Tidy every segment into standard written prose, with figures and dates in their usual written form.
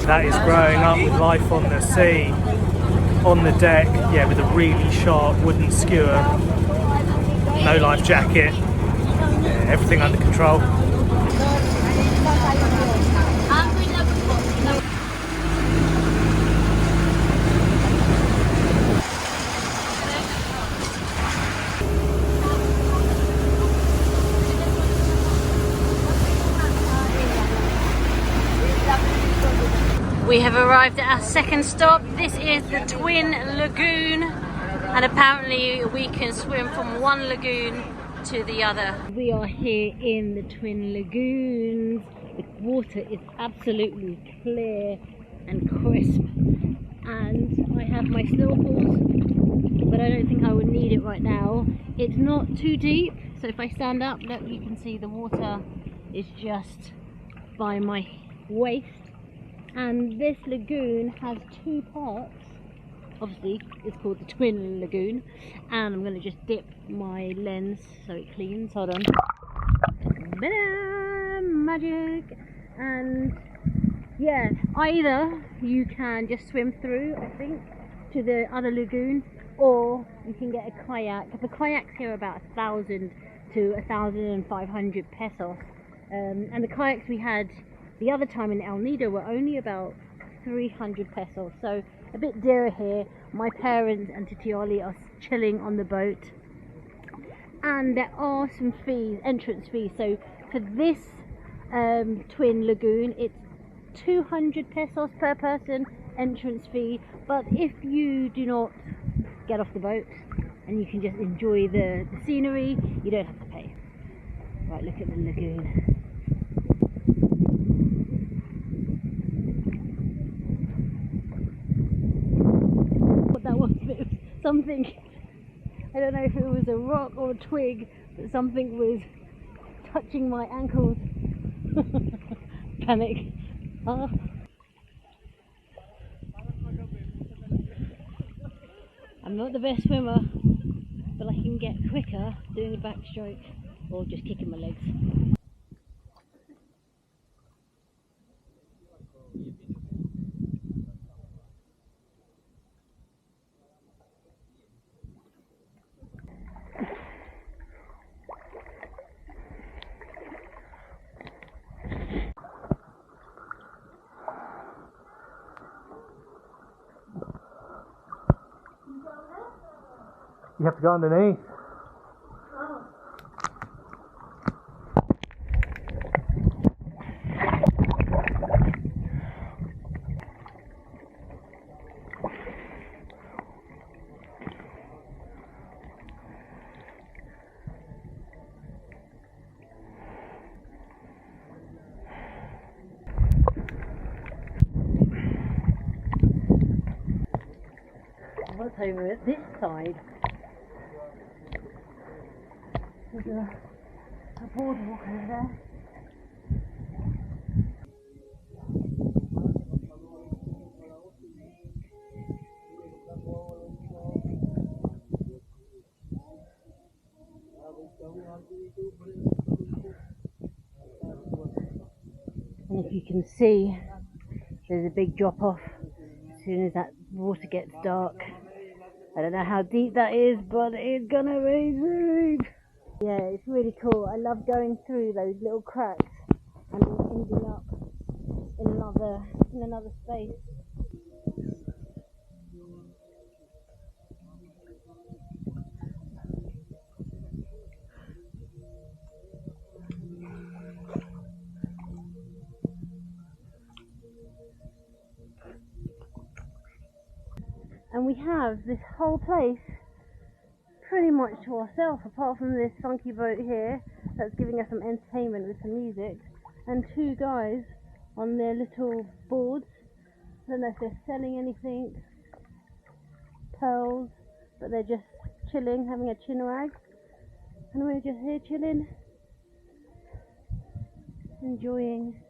That is growing up with life on the sea, on the deck, yeah, with a really sharp wooden skewer, no life jacket, yeah, everything under control. We have arrived at our second stop. This is the Twin Lagoon, and apparently we can swim from one lagoon to the other. We are here in the Twin Lagoons. The water is absolutely clear and crisp, and I have my snorkels, but I don't think I would need it right now. It's not too deep, so if I stand up, look, you can see the water is just by my waist. And this lagoon has two parts. Obviously it's called the Twin Lagoon, and I'm going to just dip my lens so it cleans. Hold on. Magic. And yeah, either you can just swim through, I think, to the other lagoon, or you can get a kayak. The kayaks here are about 1,000 to 1,500 pesos, and the kayaks we had the other time in El Nido were only about 300 pesos, so a bit dearer here. My parents and Titioli are chilling on the boat, and there are some fees, entrance fees. So for this Twin Lagoon, it's 200 pesos per person entrance fee, but if you do not get off the boat and you can just enjoy the scenery, you don't have to pay. Right, look at the lagoon. That was something, I don't know if it was a rock or a twig, but something was touching my ankles. Panic. Ah. I'm not the best swimmer, but I can get quicker doing a backstroke or just kicking my legs. You have to go underneath. Oh. What's over at this side? There's a boardwalk over there. And if you can see, there's a big drop off as soon as that water gets dark. I don't know how deep that is, but it's gonna be deep. Yeah, it's really cool. I love going through those little cracks and then ending up in another space. And we have this whole place pretty much to ourselves, apart from this funky boat here that's giving us some entertainment with some music, and two guys on their little boards. I don't know if they're selling anything, pearls, but they're just chilling, having a chin wag, and we're just here chilling, enjoying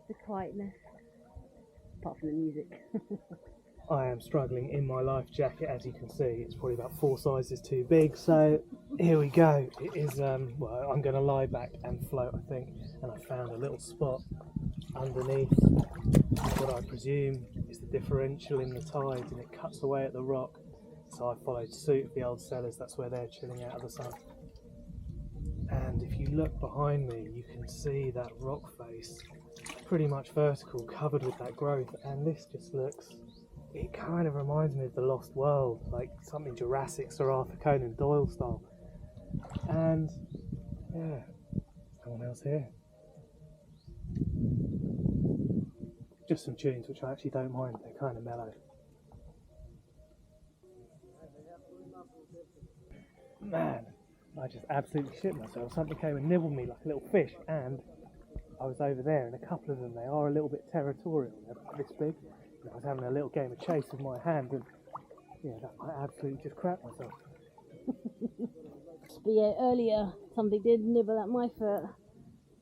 the quietness, apart from the music. I am struggling in my life jacket, as you can see. It's probably about 4 sizes too big, so here we go. It is, well, I'm going to lie back and float, I think, and I found a little spot underneath what I presume is the differential in the tides, and it cuts away at the rock. So I followed suit of the old sellers. That's where they're chilling out of the sun. And if you look behind me, you can see that rock face, pretty much vertical, covered with that growth. And this just looks, it kind of reminds me of the Lost World, like something Jurassic, Sir Arthur Conan Doyle style. And yeah, no one else here. Just some tunes which I actually don't mind, they're kind of mellow. Man, I just absolutely shit myself. Something came and nibbled me like a little fish, and I was over there, and a couple of them, they are a little bit territorial. They're about this big. And I was having a little game of chase with my hand, and yeah, I absolutely just crap myself. But yeah, earlier something did nibble at my foot.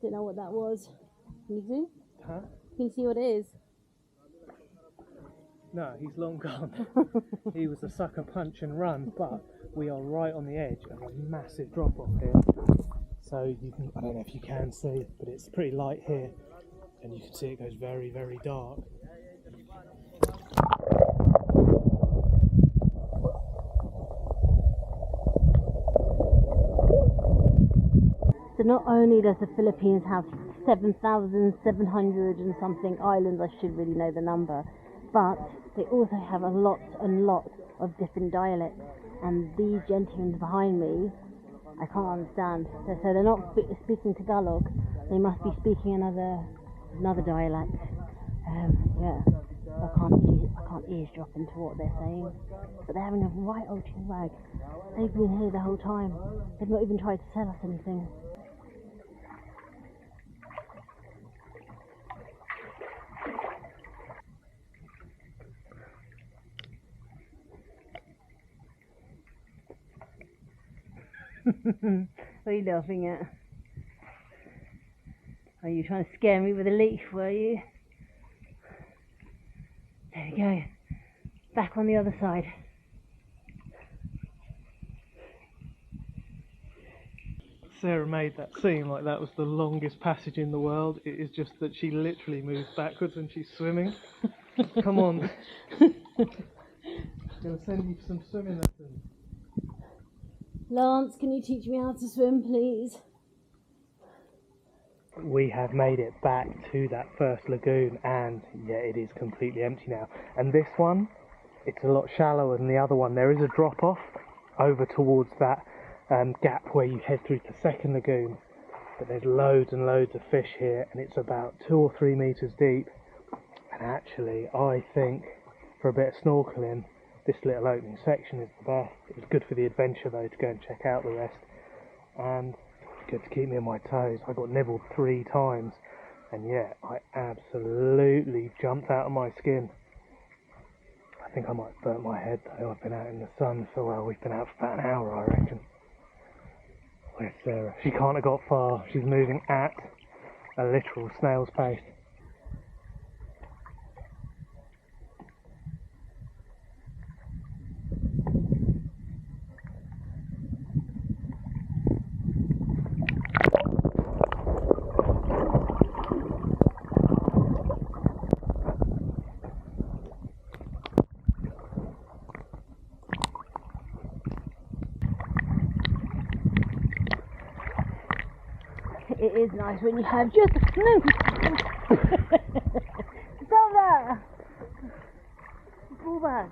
Didn't know what that was. Can you see? Huh? Can you see what it is? No, he's long gone. He was a sucker punch and run, but we are right on the edge of a massive drop off here. So you can, I don't know if you can see, but it's pretty light here, and you can see it goes very, very dark. So not only does the Philippines have 7,700 and something islands, I should really know the number, but they also have a lot and lot of different dialects. And these gentlemen behind me, I can't understand. So they're not speaking Tagalog, they must be speaking another dialect. Yeah, I can't eavesdrop into what they're saying. But they're having a right old chin wag. They've been here the whole time. They've not even tried to tell us anything. What are you laughing at? Are you trying to scare me with a leaf, were you? There we go. Back on the other side. Sarah made that seem like that was the longest passage in the world. It is just that she literally moves backwards when she's swimming. Come on. I'm going to send you some swimming lessons. Lance, can you teach me how to swim, please? We have made it back to that first lagoon, and yeah, it is completely empty now. And this one, it's a lot shallower than the other one. There is a drop off over towards that gap where you head through the second lagoon, but there's loads and loads of fish here, and it's about 2 or 3 meters deep. And actually, I think for a bit of snorkeling, this little opening section is the best. It was good for the adventure though, to go and check out the rest, and good to keep me on my toes. I got nibbled 3 times, and yeah, I absolutely jumped out of my skin. I think I might have burnt my head though. I've been out in the sun for, well, we've been out for about an hour, I reckon. Where's Sarah? She can't have got far. She's moving at a literal snail's pace. It is nice when you have just a snoop. Stop that! Pull back.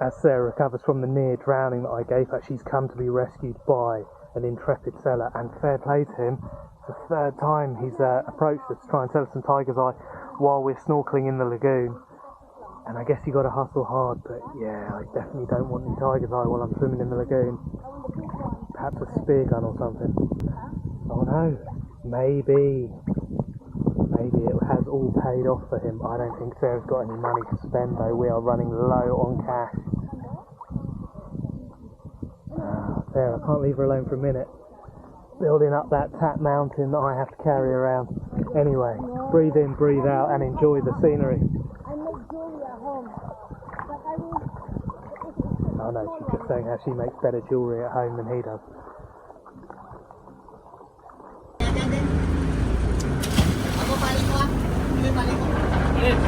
As Sarah recovers from the near drowning that I gave her, she's come to be rescued by an intrepid seller, and fair play to him. It's the 3rd time he's approached us to try and sell us some tiger's eye while we're snorkeling in the lagoon. And I guess you got to hustle hard, but yeah, I definitely don't want any tiger's eye while I'm swimming in the lagoon. Perhaps a spear gun or something. Oh no, maybe it has all paid off for him. I don't think Sarah's got any money to spend though. We are running low on cash. Sarah, I can't leave her alone for a minute. Building up that tap mountain that I have to carry around. Anyway, breathe in, breathe out, and enjoy the scenery. I make jewelry at home, but I will... Oh no, she's just saying how she makes better jewellery at home than he does. Ako paling You've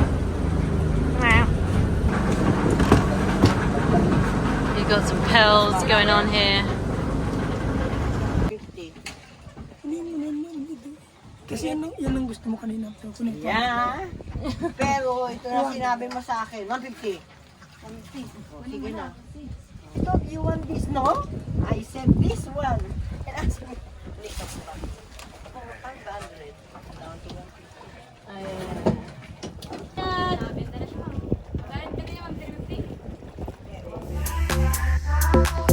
got some pearls going on here. 50. Kasi yan ang gusto mo kanina. Yeah. Pero ito na sinabi mo sa akin, 150. 150. Sige na. Ito, you want this, no? I said this one. And ask me, Nikas pa. 500. Down to 150. Ayan. Benta na siya. Pagkain ka din naman 350.